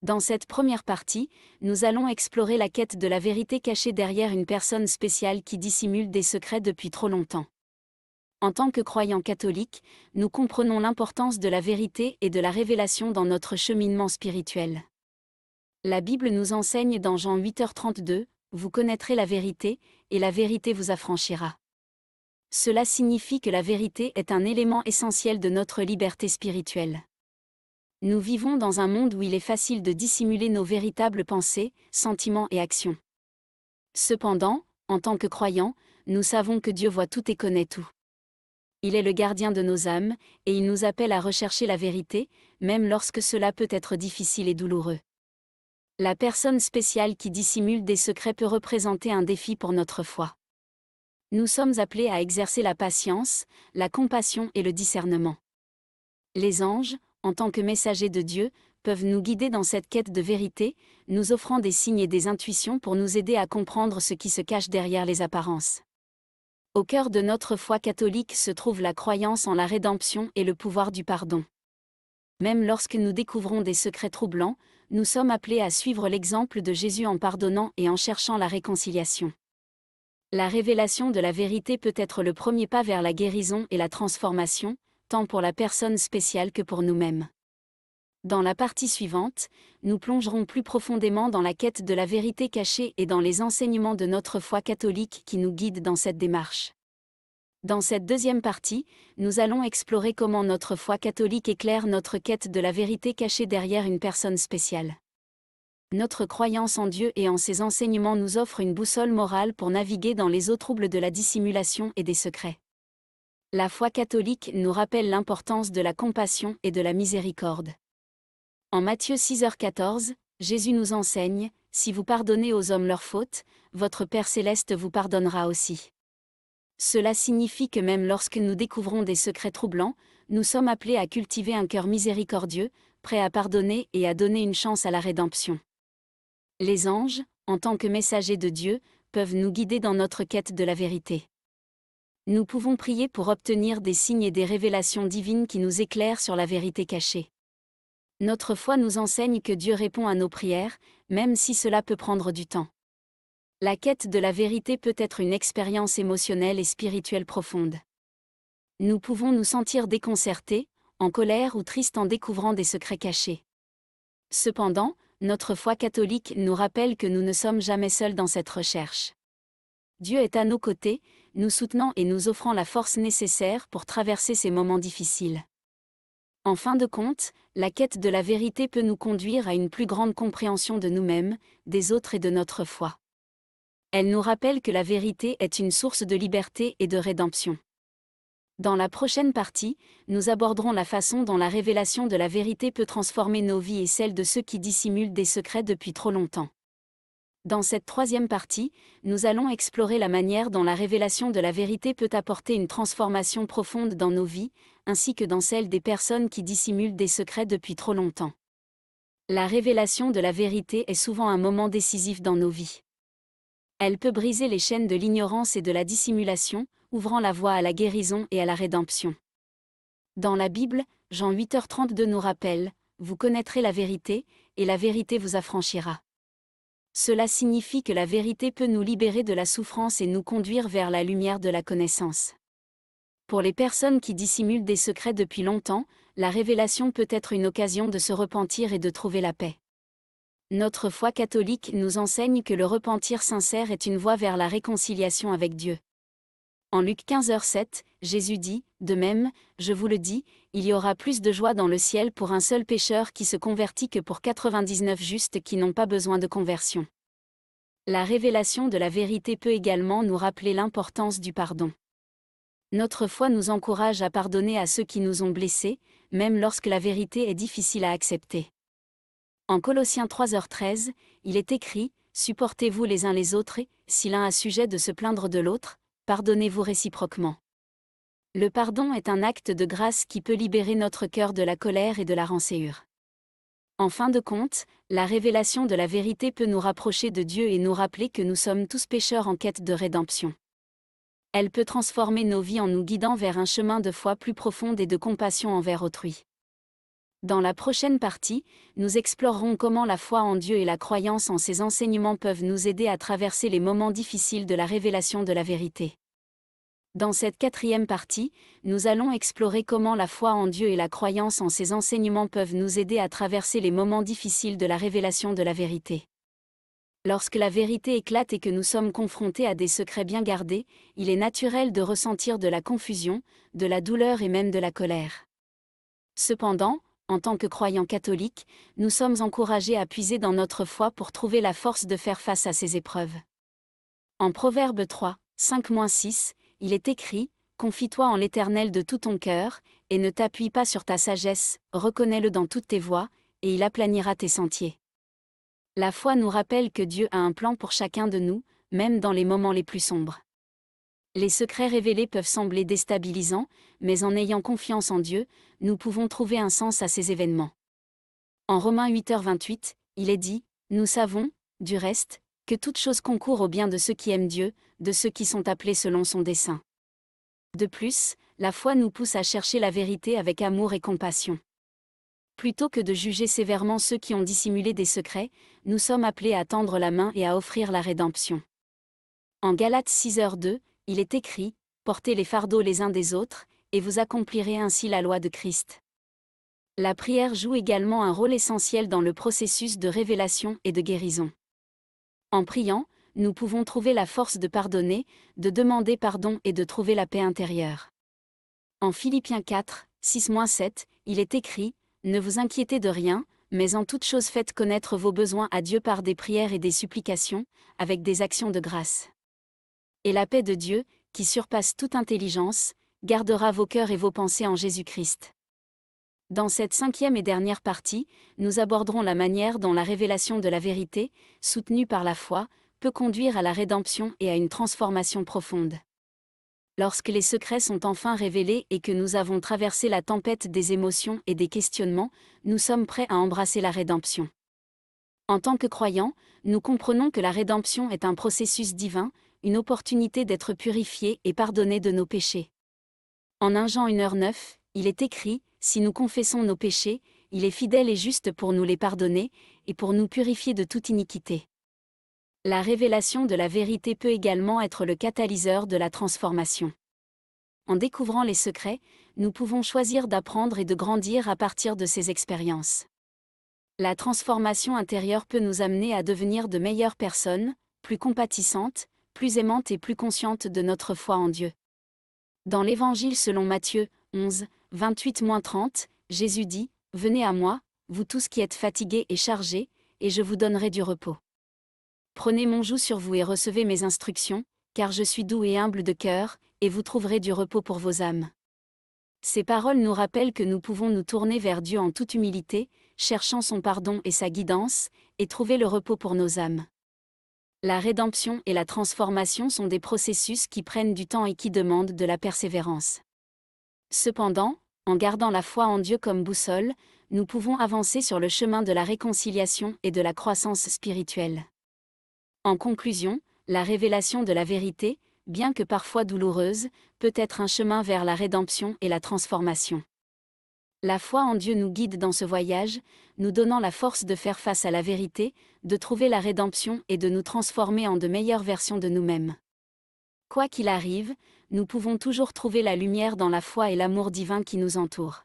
Dans cette première partie, nous allons explorer la quête de la vérité cachée derrière une personne spéciale qui dissimule des secrets depuis trop longtemps. En tant que croyants catholiques, nous comprenons l'importance de la vérité et de la révélation dans notre cheminement spirituel. La Bible nous enseigne dans Jean 8h32, « Vous connaîtrez la vérité, et la vérité vous affranchira ». Cela signifie que la vérité est un élément essentiel de notre liberté spirituelle. Nous vivons dans un monde où il est facile de dissimuler nos véritables pensées, sentiments et actions. Cependant, en tant que croyants, nous savons que Dieu voit tout et connaît tout. Il est le gardien de nos âmes, et il nous appelle à rechercher la vérité, même lorsque cela peut être difficile et douloureux. La personne spéciale qui dissimule des secrets peut représenter un défi pour notre foi. Nous sommes appelés à exercer la patience, la compassion et le discernement. Les anges, en tant que messagers de Dieu, peuvent nous guider dans cette quête de vérité, nous offrant des signes et des intuitions pour nous aider à comprendre ce qui se cache derrière les apparences. Au cœur de notre foi catholique se trouve la croyance en la rédemption et le pouvoir du pardon. Même lorsque nous découvrons des secrets troublants, nous sommes appelés à suivre l'exemple de Jésus en pardonnant et en cherchant la réconciliation. La révélation de la vérité peut être le premier pas vers la guérison et la transformation, tant pour la personne spéciale que pour nous-mêmes. Dans la partie suivante, nous plongerons plus profondément dans la quête de la vérité cachée et dans les enseignements de notre foi catholique qui nous guident dans cette démarche. Dans cette deuxième partie, nous allons explorer comment notre foi catholique éclaire notre quête de la vérité cachée derrière une personne spéciale. Notre croyance en Dieu et en ses enseignements nous offre une boussole morale pour naviguer dans les eaux troubles de la dissimulation et des secrets. La foi catholique nous rappelle l'importance de la compassion et de la miséricorde. En Matthieu 6h14, Jésus nous enseigne, « Si vous pardonnez aux hommes leurs fautes, votre Père céleste vous pardonnera aussi ». Cela signifie que même lorsque nous découvrons des secrets troublants, nous sommes appelés à cultiver un cœur miséricordieux, prêt à pardonner et à donner une chance à la rédemption. Les anges, en tant que messagers de Dieu, peuvent nous guider dans notre quête de la vérité. Nous pouvons prier pour obtenir des signes et des révélations divines qui nous éclairent sur la vérité cachée. Notre foi nous enseigne que Dieu répond à nos prières, même si cela peut prendre du temps. La quête de la vérité peut être une expérience émotionnelle et spirituelle profonde. Nous pouvons nous sentir déconcertés, en colère ou tristes en découvrant des secrets cachés. Cependant, notre foi catholique nous rappelle que nous ne sommes jamais seuls dans cette recherche. Dieu est à nos côtés, nous soutenant et nous offrant la force nécessaire pour traverser ces moments difficiles. En fin de compte, la quête de la vérité peut nous conduire à une plus grande compréhension de nous-mêmes, des autres et de notre foi. Elle nous rappelle que la vérité est une source de liberté et de rédemption. Dans la prochaine partie, nous aborderons la façon dont la révélation de la vérité peut transformer nos vies et celles de ceux qui dissimulent des secrets depuis trop longtemps. Dans cette troisième partie, nous allons explorer la manière dont la révélation de la vérité peut apporter une transformation profonde dans nos vies, ainsi que dans celle des personnes qui dissimulent des secrets depuis trop longtemps. La révélation de la vérité est souvent un moment décisif dans nos vies. Elle peut briser les chaînes de l'ignorance et de la dissimulation, ouvrant la voie à la guérison et à la rédemption. Dans la Bible, Jean 8h32 nous rappelle, « Vous connaîtrez la vérité, et la vérité vous affranchira ». Cela signifie que la vérité peut nous libérer de la souffrance et nous conduire vers la lumière de la connaissance. Pour les personnes qui dissimulent des secrets depuis longtemps, la révélation peut être une occasion de se repentir et de trouver la paix. Notre foi catholique nous enseigne que le repentir sincère est une voie vers la réconciliation avec Dieu. En Luc 15h07, Jésus dit, « De même, je vous le dis, il y aura plus de joie dans le ciel pour un seul pécheur qui se convertit que pour 99 justes qui n'ont pas besoin de conversion. » La révélation de la vérité peut également nous rappeler l'importance du pardon. Notre foi nous encourage à pardonner à ceux qui nous ont blessés, même lorsque la vérité est difficile à accepter. En Colossiens 3h13, il est écrit, « Supportez-vous les uns les autres et, si l'un a sujet de se plaindre de l'autre, pardonnez-vous réciproquement. » Le pardon est un acte de grâce qui peut libérer notre cœur de la colère et de la rancœur. En fin de compte, la révélation de la vérité peut nous rapprocher de Dieu et nous rappeler que nous sommes tous pécheurs en quête de rédemption. Elle peut transformer nos vies en nous guidant vers un chemin de foi plus profonde et de compassion envers autrui. Dans la prochaine partie, nous explorerons comment la foi en Dieu et la croyance en ses enseignements peuvent nous aider à traverser les moments difficiles de la révélation de la vérité. Dans cette quatrième partie, nous allons explorer comment la foi en Dieu et la croyance en ses enseignements peuvent nous aider à traverser les moments difficiles de la révélation de la vérité. Lorsque la vérité éclate et que nous sommes confrontés à des secrets bien gardés, il est naturel de ressentir de la confusion, de la douleur et même de la colère. Cependant, en tant que croyants catholiques, nous sommes encouragés à puiser dans notre foi pour trouver la force de faire face à ces épreuves. En Proverbe 3, 5-6, il est écrit « Confie-toi en l'Éternel de tout ton cœur, et ne t'appuie pas sur ta sagesse, reconnais-le dans toutes tes voies, et il aplanira tes sentiers. » La foi nous rappelle que Dieu a un plan pour chacun de nous, même dans les moments les plus sombres. Les secrets révélés peuvent sembler déstabilisants, mais en ayant confiance en Dieu, nous pouvons trouver un sens à ces événements. En Romains 8h28, il est dit « Nous savons, du reste, que toute chose concourt au bien de ceux qui aiment Dieu, de ceux qui sont appelés selon son dessein. » De plus, la foi nous pousse à chercher la vérité avec amour et compassion. Plutôt que de juger sévèrement ceux qui ont dissimulé des secrets, nous sommes appelés à tendre la main et à offrir la rédemption. En Galates 6h2, il est écrit « Portez les fardeaux les uns des autres, et vous accomplirez ainsi la loi de Christ. » La prière joue également un rôle essentiel dans le processus de révélation et de guérison. En priant, nous pouvons trouver la force de pardonner, de demander pardon et de trouver la paix intérieure. En Philippiens 4, 6-7, il est écrit « Ne vous inquiétez de rien, mais en toute chose faites connaître vos besoins à Dieu par des prières et des supplications, avec des actions de grâce. Et la paix de Dieu, qui surpasse toute intelligence, gardera vos cœurs et vos pensées en Jésus-Christ. » Dans cette cinquième et dernière partie, nous aborderons la manière dont la révélation de la vérité, soutenue par la foi, peut conduire à la rédemption et à une transformation profonde. Lorsque les secrets sont enfin révélés et que nous avons traversé la tempête des émotions et des questionnements, nous sommes prêts à embrasser la rédemption. En tant que croyants, nous comprenons que la rédemption est un processus divin, une opportunité d'être purifiés et pardonnés de nos péchés. En 1 Jean 1h9, il est écrit « Si nous confessons nos péchés, il est fidèle et juste pour nous les pardonner, et pour nous purifier de toute iniquité. » La révélation de la vérité peut également être le catalyseur de la transformation. En découvrant les secrets, nous pouvons choisir d'apprendre et de grandir à partir de ces expériences. La transformation intérieure peut nous amener à devenir de meilleures personnes, plus compatissantes, plus aimantes et plus conscientes de notre foi en Dieu. Dans l'Évangile selon Matthieu 11, 28-30, Jésus dit « Venez à moi, vous tous qui êtes fatigués et chargés, et je vous donnerai du repos. Prenez mon joug sur vous et recevez mes instructions, car je suis doux et humble de cœur, et vous trouverez du repos pour vos âmes. » Ces paroles nous rappellent que nous pouvons nous tourner vers Dieu en toute humilité, cherchant son pardon et sa guidance, et trouver le repos pour nos âmes. La rédemption et la transformation sont des processus qui prennent du temps et qui demandent de la persévérance. Cependant, en gardant la foi en Dieu comme boussole, nous pouvons avancer sur le chemin de la réconciliation et de la croissance spirituelle. En conclusion, la révélation de la vérité, bien que parfois douloureuse, peut être un chemin vers la rédemption et la transformation. La foi en Dieu nous guide dans ce voyage, nous donnant la force de faire face à la vérité, de trouver la rédemption et de nous transformer en de meilleures versions de nous-mêmes. Quoi qu'il arrive, nous pouvons toujours trouver la lumière dans la foi et l'amour divin qui nous entoure.